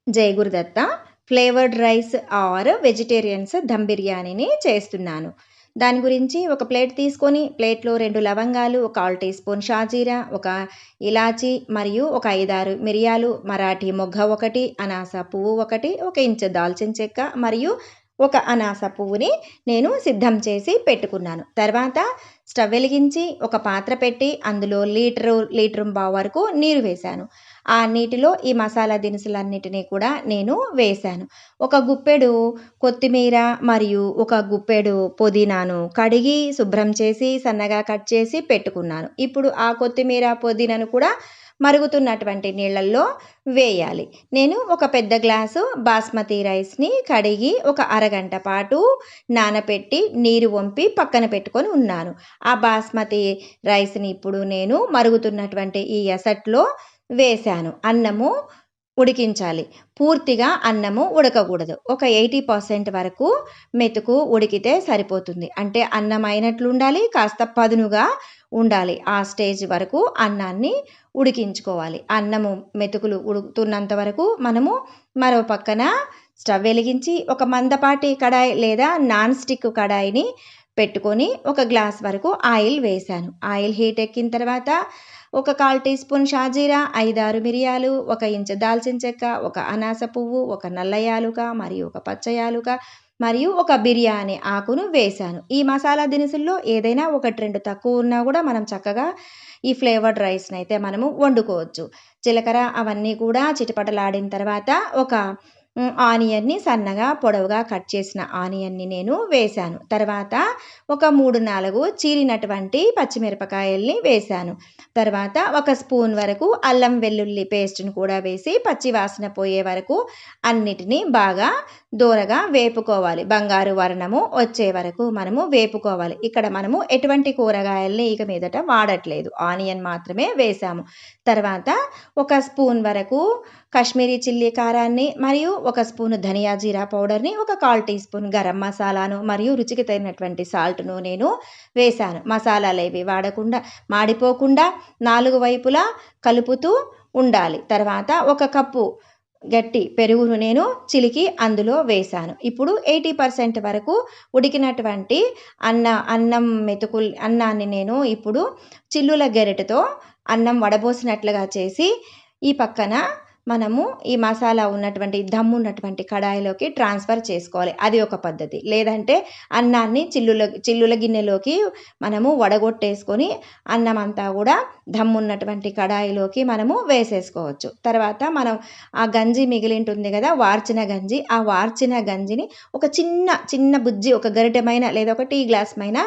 జై Gurudatta. Flavoured rice or vegetarians dum బిర్యానీని చేస్తున్నాను. దాని గురించి ఒక ప్లేట్ తీసుకొని, ప్లేట్‌లో 2 లవంగాలు, ఒక 1/2 టీ స్పూన్ షాజీరా, ఒక ఇలాచీ మరియు ఒక 5, 6 మిరియాలు, మరాఠీ మొగ్గ ఒకటి, అనాస పువ్వు ఒకటి, ఒక ఇంచు దాల్చిన చెక్క మరియు ఒక అనాస పువ్వుని నేను సిద్ధం చేసి పెట్టుకున్నాను. తర్వాత స్టవ్ వెలిగించి ఒక పాత్ర పెట్టి అందులో లీటరుంబావు వరకు నీరు వేశాను. ఆ నీటిలో ఈ మసాలా దినుసులన్నిటిని కూడా నేను వేశాను. ఒక గుప్పెడు కొత్తిమీర మరియు ఒక గుప్పెడు పుదీనాను కడిగి శుభ్రం చేసి సన్నగా కట్ చేసి పెట్టుకున్నాను. ఇప్పుడు ఆ కొత్తిమీర, పుదీనాను కూడా మరుగుతున్నటువంటి నీళ్ళల్లో వేయాలి. నేను ఒక పెద్ద గ్లాసు బాస్మతి రైస్‌ని కడిగి ఒక అరగంట పాటు నానపెట్టి నీరు వంపి పక్కన పెట్టుకొని ఉన్నాను. ఆ బాస్మతి రైస్‌ని ఇప్పుడు నేను మరుగుతున్నటువంటి ఈ ఎసట్లో వేశాను. అన్నము ఉడికించాలి. పూర్తిగా అన్నము ఉడకకూడదు. ఒక 80% వరకు మెతుకు ఉడికితే సరిపోతుంది. అంటే అన్నం అయినట్లుండాలి, కాస్త పదునుగా ఉండాలి. ఆ స్టేజ్ వరకు అన్నాన్ని ఉడికించుకోవాలి. అన్నము మెతుకులు ఉడుకుతున్నంత వరకు మనము మరో పక్కన స్టవ్ వెలిగించి ఒక మందపాటి కడాయి లేదా నాన్ స్టిక్ కడాయిని పెట్టుకొని ఒక గ్లాస్ వరకు ఆయిల్ వేశాను. ఆయిల్ హీట్ ఎక్కిన తర్వాత ఒక 1/4 టీ స్పూన్ షాజీరా, 5, 6 మిరియాలు, ఒక ఇంచు దాల్చిన చెక్క, ఒక అనాస పువ్వు, ఒక నల్ల యాలుక మరియు ఒక పచ్చ యాలుక మరియు ఒక బిర్యానీ ఆకును వేశాను. ఈ మసాలా దినుసుల్లో ఏదైనా 1, 2 తక్కువ ఉన్నా కూడా మనం చక్కగా ఈ ఫ్లేవర్డ్ రైస్‌నైతే మనము వండుకోవచ్చు. జీలకర్ర అవన్నీ కూడా చిటపటలాడిన తర్వాత ఒక ఆనియన్‌ని సన్నగా పొడవుగా కట్ చేసిన ఆనియన్‌ని నేను వేశాను. తర్వాత ఒక 3, 4 చీలినటువంటి పచ్చిమిరపకాయల్ని వేశాను. తర్వాత ఒక స్పూన్ వరకు అల్లం వెల్లుల్లి పేస్ట్‌ని కూడా వేసి పచ్చి వాసన పోయే వరకు అన్నిటిని బాగా దోరగా వేపుకోవాలి. బంగారు వర్ణము వచ్చే వరకు మనము వేపుకోవాలి. ఇక్కడ మనము ఎటువంటి కూరగాయల్ని ఇక మీదట వాడట్లేదు. ఆనియన్ మాత్రమే వేశాము. తర్వాత ఒక స్పూన్ వరకు కాశ్మీరీ చిల్లీ కారాన్ని మరియు ఒక స్పూను ధనియా జీరా పౌడర్‌ని, ఒక 1/4 టీ స్పూన్ గరం మసాలాను మరియు రుచికి తగినటువంటి సాల్ట్‌ను నేను వేశాను. మసాలాలేవి వాడకుండా, మాడిపోకుండా 4 వైపులా కలుపుతూ ఉండాలి. తర్వాత ఒక కప్పు గట్టి పెరుగును నేను చిలికి అందులో వేశాను. ఇప్పుడు 80% వరకు ఉడికినటువంటి అన్నాన్ని నేను ఇప్పుడు చిల్లుల గెరిటతో అన్నం వడబోసినట్లుగా చేసి ఈ పక్కన మనము ఈ మసాలా ఉన్నటువంటి దమ్మున్నటువంటి కడాయిలోకి ట్రాన్స్ఫర్ చేసుకోవాలి. అది ఒక పద్ధతి. లేదంటే అన్నాన్ని చిల్లుల గిన్నెలోకి మనము వడగొట్టేసుకొని అన్నమంతా కూడా దమ్మున్నటువంటి కడాయిలోకి మనము వేసేసుకోవచ్చు. తర్వాత మనం ఆ గంజి మిగిలింటుంది కదా, వార్చిన గంజి. ఆ వార్చిన గంజిని ఒక చిన్న బుజ్జి ఒక గరిటెమైన లేదా ఒక టీ గ్లాస్‌మైన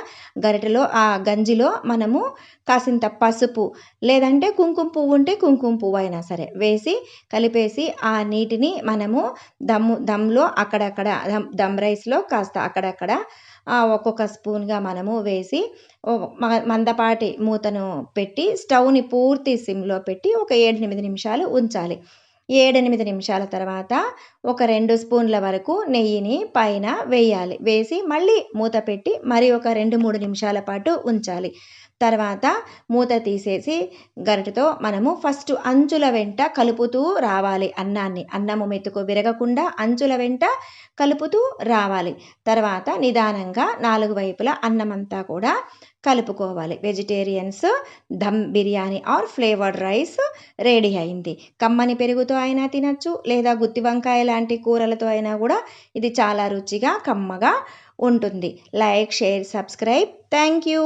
గరిటెలో ఆ గంజిలో మనము కాసింత పసుపు లేదంటే కుంకుమ పువ్వు ఉంటే కుంకుమ పువ్వైనా సరే వేసి కలిపేసి ఆ నీటిని మనము దమ్‌లో అక్కడక్కడ దమ్ రైస్‌లో కాస్త అక్కడక్కడ ఒక్కొక్క స్పూన్‌గా మనము వేసి మందపాటి మూతను పెట్టి స్టవ్‌ని పూర్తి సిమ్‌లో పెట్టి ఒక 7, 8 నిమిషాలు ఉంచాలి. 7, 8 నిమిషాల తర్వాత ఒక 2 స్పూన్ల వరకు నెయ్యిని పైన వేయాలి. వేసి మళ్ళీ మూత పెట్టి మరి ఒక 2, 3 నిమిషాల పాటు ఉంచాలి. తర్వాత మూత తీసేసి గరిటెతో మనము ఫస్ట్ అంచుల వెంట కలుపుతూ రావాలి అన్నాన్ని. అన్నము మెతుకు విరగకుండా అంచుల వెంట కలుపుతూ రావాలి. తర్వాత నిదానంగా 4 వైపులా అన్నమంతా కూడా కలుపుకోవాలి. Vegetarians dum biryani or flavoured rice ready అయింది. కమ్మని పెరుగుతో అయినా తినచ్చు, లేదా గుత్తి వంకాయ లాంటి కూరలతో అయినా కూడా ఇది చాలా రుచిగా, కమ్మగా ఉంటుంది. Like, share, subscribe. Thank you.